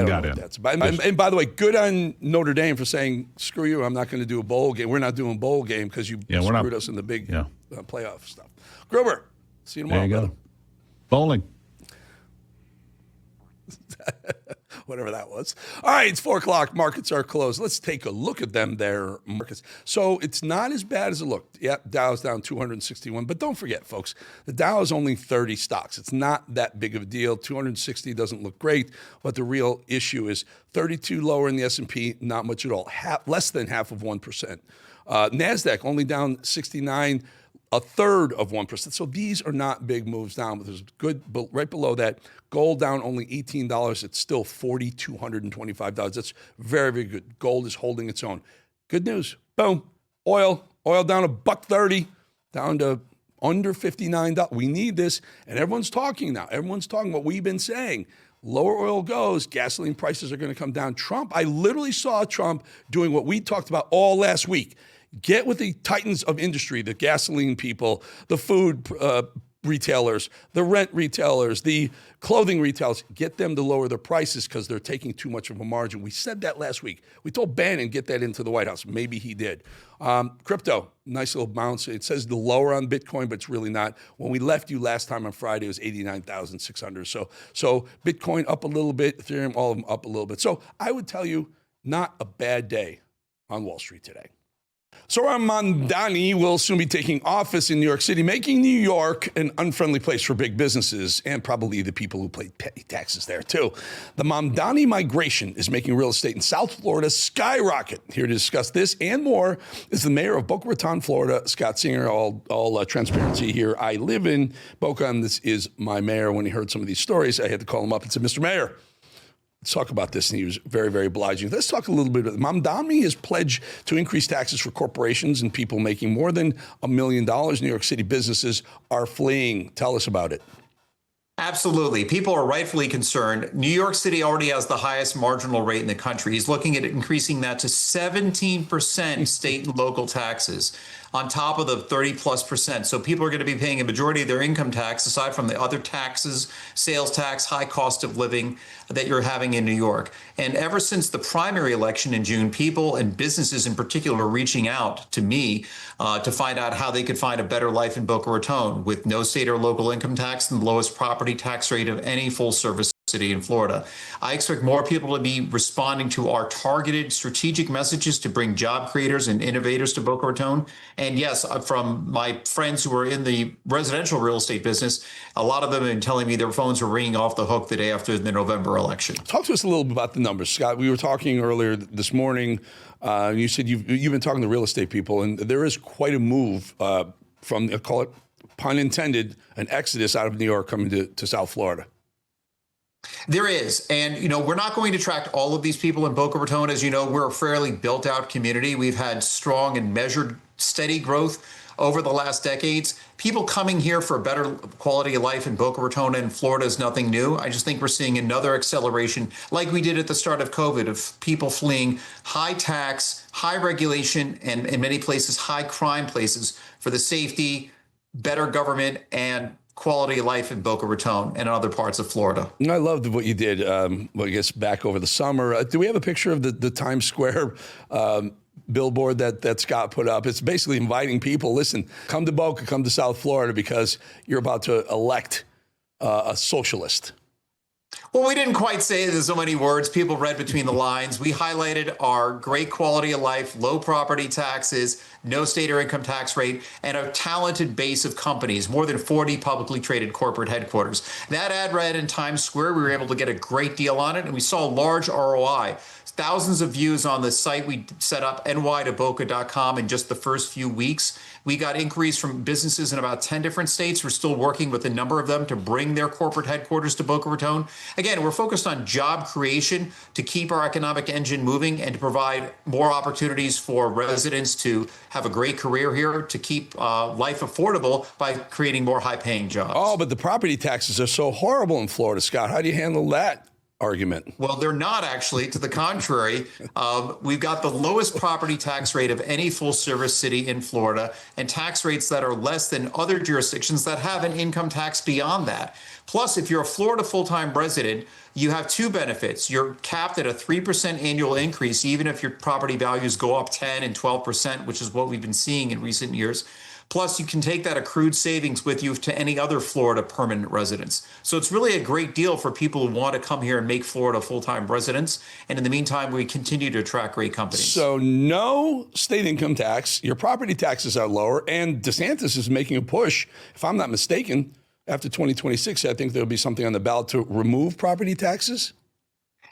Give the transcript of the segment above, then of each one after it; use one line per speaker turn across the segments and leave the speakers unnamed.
I don't
got
know
in.
what that's about. And by the way, good on Notre Dame for saying, screw you, I'm not going to do a bowl game. We're not doing bowl game because you screwed us in the big playoff stuff. Gruber, see you tomorrow,
There you
brother.
go. Bolling.
Whatever that was. All right, it's 4 o'clock. Markets are closed. Let's take a look at them, their markets. So it's not as bad as it looked. Yep, Dow's down 261. But don't forget, folks, the Dow is only 30 stocks. It's not that big of a deal. 260 doesn't look great, but the real issue is 32 lower in the S&P, not much at all. Less than half of 1%. Nasdaq only down 69, a third of 1%. So these are not big moves down, but there's good, right below that, gold down only $18. It's still $4,225. That's very, very good. Gold is holding its own. Good news. Boom. Oil down $1.30, down to under $59. We need this, and everyone's talking now. Everyone's talking what we've been saying. Lower oil goes, gasoline prices are going to come down. I literally saw Trump doing what we talked about all last week. Get with the titans of industry, the gasoline people, the food retailers, the rent retailers, the clothing retailers. Get them to lower their prices because they're taking too much of a margin. We said that last week. We told Bannon get that into the White House. Maybe he did. Crypto, nice little bounce. It says the lower on Bitcoin, but it's really not. When we left you last time on Friday, it was 89,600. So Bitcoin up a little bit, Ethereum, all of them up a little bit. So I would tell you, not a bad day on Wall Street today. Zohran Mamdani will soon be taking office in New York City, making New York an unfriendly place for big businesses and probably the people who pay taxes there, too. The Mamdani migration is making real estate in South Florida skyrocket. Here to discuss this and more is the mayor of Boca Raton, Florida, Scott Singer. All transparency here. I live in Boca, and this is my mayor. When he heard some of these stories, I had to call him up and say, Mr. Mayor, let's talk about this. And he was very, very obliging. Let's talk a little bit about it. Mamdani has pledged to increase taxes for corporations and people making more than $1 million. New York City businesses are fleeing. Tell us about it.
Absolutely. People are rightfully concerned. New York City already has the highest marginal rate in the country. He's looking at increasing that to 17% state and local taxes on top of the 30+%. So people are going to be paying a majority of their income tax, aside from the other taxes, sales tax, high cost of living that you're having in New York. And ever since the primary election in June, people and businesses in particular are reaching out to me to find out how they could find a better life in Boca Raton with no state or local income tax and the lowest property tax rate of any full service city in Florida. I expect more people to be responding to our targeted strategic messages to bring job creators and innovators to Boca Raton. And yes, from my friends who are in the residential real estate business, a lot of them have been telling me their phones were ringing off the hook the day after the November election.
Talk to us a little bit about the numbers, Scott. We were talking earlier this morning. You said you've been talking to real estate people, and there is quite a move from, call it, pun intended, an exodus out of New York coming to South Florida.
There is. And, we're not going to attract all of these people in Boca Raton. As you know, we're a fairly built out community. We've had strong and measured, steady growth over the last decades. People coming here for a better quality of life in Boca Raton and Florida is nothing new. I just think we're seeing another acceleration like we did at the start of COVID of people fleeing high tax, high regulation, and in many places, high crime places for the safety, better government, and quality of life in Boca Raton and in other parts of Florida.
I loved what you did, I guess, back over the summer. Do we have a picture of the Times Square billboard that Scott put up? It's basically inviting people, listen, come to Boca, come to South Florida, because you're about to elect a socialist.
Well, we didn't quite say it in so many words. People read between the lines. We highlighted our great quality of life, low property taxes, no state or income tax rate, and a talented base of companies, more than 40 publicly traded corporate headquarters. That ad read in Times Square. We were able to get a great deal on it, and we saw a large ROI. Thousands of views on the site. We set up ny2boca.com in just the first few weeks. We got inquiries from businesses in about 10 different states. We're still working with a number of them to bring their corporate headquarters to Boca Raton. Again, we're focused on job creation to keep our economic engine moving and to provide more opportunities for residents to have a great career here, to keep life affordable by creating more high-paying jobs.
Oh, but the property taxes are so horrible in Florida, Scott. How do you handle that? argument.
Well, they're not actually. To the contrary, we've got the lowest property tax rate of any full-service city in Florida, and tax rates that are less than other jurisdictions that have an income tax beyond that. Plus, if you're a Florida full-time resident, you have two benefits. You're capped at a 3% annual increase, even if your property values go up 10 and 12%, which is what we've been seeing in recent years. Plus, you can take that accrued savings with you to any other Florida permanent residence. So it's really a great deal for people who want to come here and make Florida full-time residents. And in the meantime, we continue to attract great companies.
So no state income tax. Your property taxes are lower. And DeSantis is making a push, if I'm not mistaken, after 2026, I think there'll be something on the ballot to remove property taxes.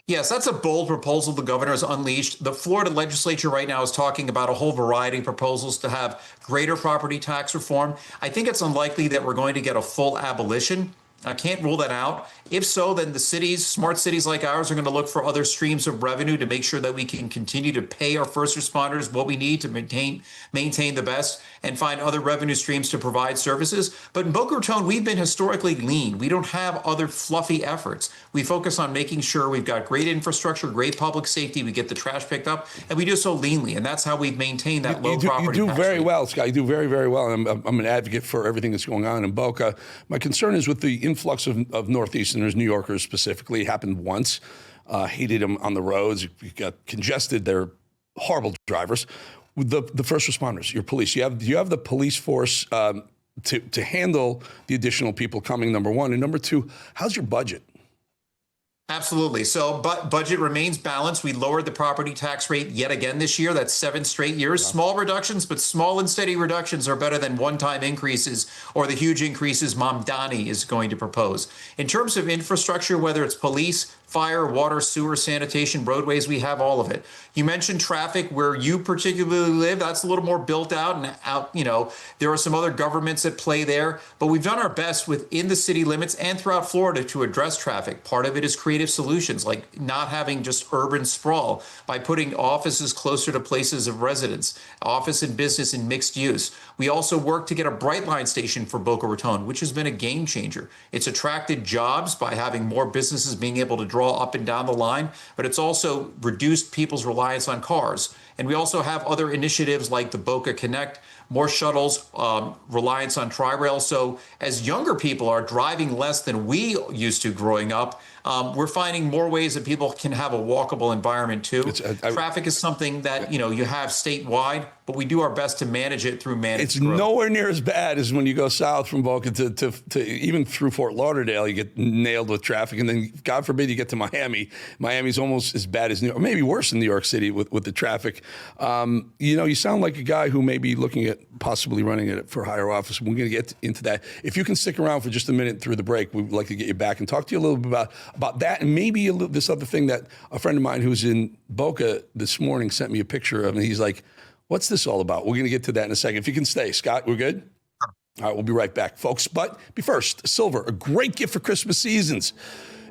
Yes, that's a bold proposal the governor has unleashed. The Florida legislature right now is talking about a whole variety of proposals to have greater property tax reform. I think it's unlikely that we're going to get a full abolition. I can't rule that out. If so, then the cities, smart cities like ours, are going to look for other streams of revenue to make sure that we can continue to pay our first responders what we need to maintain the best and find other revenue streams to provide services. But in Boca Raton, we've been historically lean. We don't have other fluffy efforts. We focus on making sure we've got great infrastructure, great public safety, we get the trash picked up, and we do so leanly. And that's how we've maintained that low property tax rate.
You do very well, Scott. You do very, very well. And I'm an advocate for everything that's going on in Boca. My concern is with the influx of Northeasterners, New Yorkers specifically. It happened once. Hated them on the roads. You got congested. They're horrible drivers. With the first responders, your police, you have the police force to handle the additional people coming, number one. And number two, how's your budget?
Absolutely. So budget remains balanced. We lowered the property tax rate yet again this year. That's 7 straight years. Wow. Small reductions, but small and steady reductions are better than one-time increases or the huge increases Mamdani is going to propose. In terms of infrastructure, whether it's police, fire, water, sewer, sanitation, roadways, we have all of it. You mentioned traffic where you particularly live. That's a little more built out and out. You know, there are some other governments at play there, but we've done our best within the city limits and throughout Florida to address traffic. Part of it is creative solutions, like not having just urban sprawl by putting offices closer to places of residence, office and business in mixed use. We also work to get a Brightline station for Boca Raton, which has been a game changer. It's attracted jobs by having more businesses being able to draw up and down the line, but it's also reduced people's reliance on cars. And we also have other initiatives like the Boca Connect, more shuttles, reliance on Tri-Rail. So as younger people are driving less than we used to growing up, we're finding more ways that people can have a walkable environment too. Traffic is something that you have statewide, but we do our best to manage it through managed growth.
Nowhere near as bad as when you go south from Boca to even through Fort Lauderdale. You get nailed with traffic, and then God forbid you get to Miami. Miami's almost as bad as New York, or maybe worse than New York City with the traffic. You sound like a guy who may be looking at possibly running it for higher office. We're going to get into that. If you can stick around for just a minute through the break, we'd like to get you back and talk to you a little bit about that, and maybe this other thing that a friend of mine who's in Boca this morning sent me a picture of, and he's like, what's this all about? We're going to get to that in a second. If you can stay, Scott, we're good? All right, we'll be right back, folks. But first, silver, a great gift for Christmas seasons.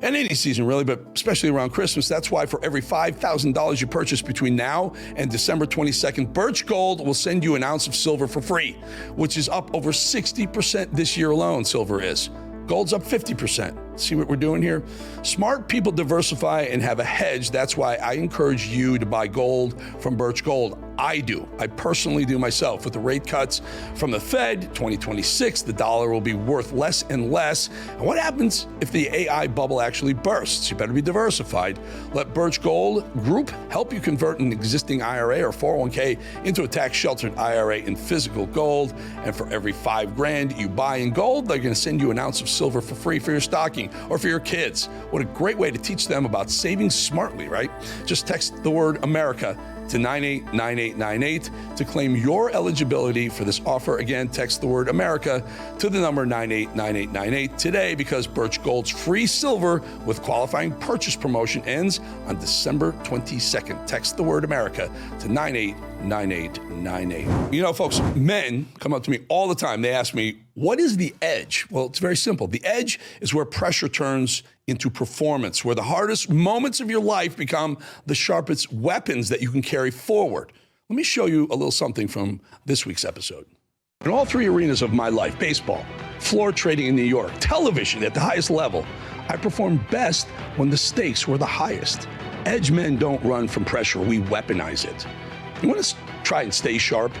And any season, really, but especially around Christmas. That's why for every $5,000 you purchase between now and December 22nd, Birch Gold will send you an ounce of silver for free, which is up over 60% this year alone, silver is. Gold's up 50%. See what we're doing here? Smart people diversify and have a hedge. That's why I encourage you to buy gold from Birch Gold. I do. I personally do myself. With the rate cuts from the Fed, 2026, the dollar will be worth less and less. And what happens if the AI bubble actually bursts? You better be diversified. Let Birch Gold Group help you convert an existing IRA or 401k into a tax-sheltered IRA in physical gold. And for every $5,000 you buy in gold, they're going to send you an ounce of silver for free for your stocking or for your kids. What a great way to teach them about saving smartly, right? Just text the word America to 989898 to claim your eligibility for this offer. Again, text the word America to the number 989898 today, because Birch Gold's free silver with qualifying purchase promotion ends on December 22nd. Text the word America to 989898. Folks, men come up to me all the time. They ask me, what is the edge? Well, it's very simple. The edge is where pressure turns into performance, where the hardest moments of your life become the sharpest weapons that you can carry forward. Let me show you a little something from this week's episode. In all three arenas of my life, baseball, floor trading in New York, television at the highest level, I performed best when the stakes were the highest. Edge men don't run from pressure, we weaponize it. You want to try and stay sharp?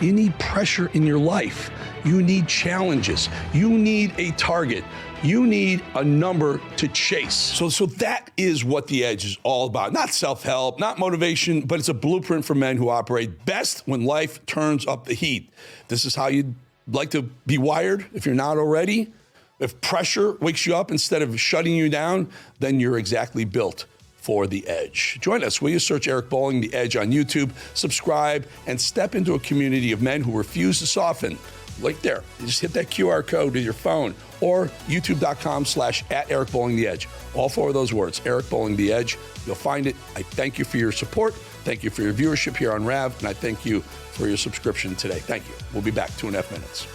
You need pressure in your life. You need challenges. You need a target. You need a number to chase. So that is what the Edge is all about. Not self-help, not motivation, but it's a blueprint for men who operate best when life turns up the heat. This is how you'd like to be wired if you're not already. If pressure wakes you up instead of shutting you down, then you're exactly built for the Edge. Join us. Will you search Eric Bolling, The Edge on YouTube, subscribe, and step into a community of men who refuse to soften. Right there. You just hit that QR code with your phone or youtube.com/@Eric Bolling The Edge. All four of those words, Eric Bolling The Edge. You'll find it. I thank you for your support. Thank you for your viewership here on RAV, and I thank you for your subscription today. Thank you. We'll be back 2.5 minutes.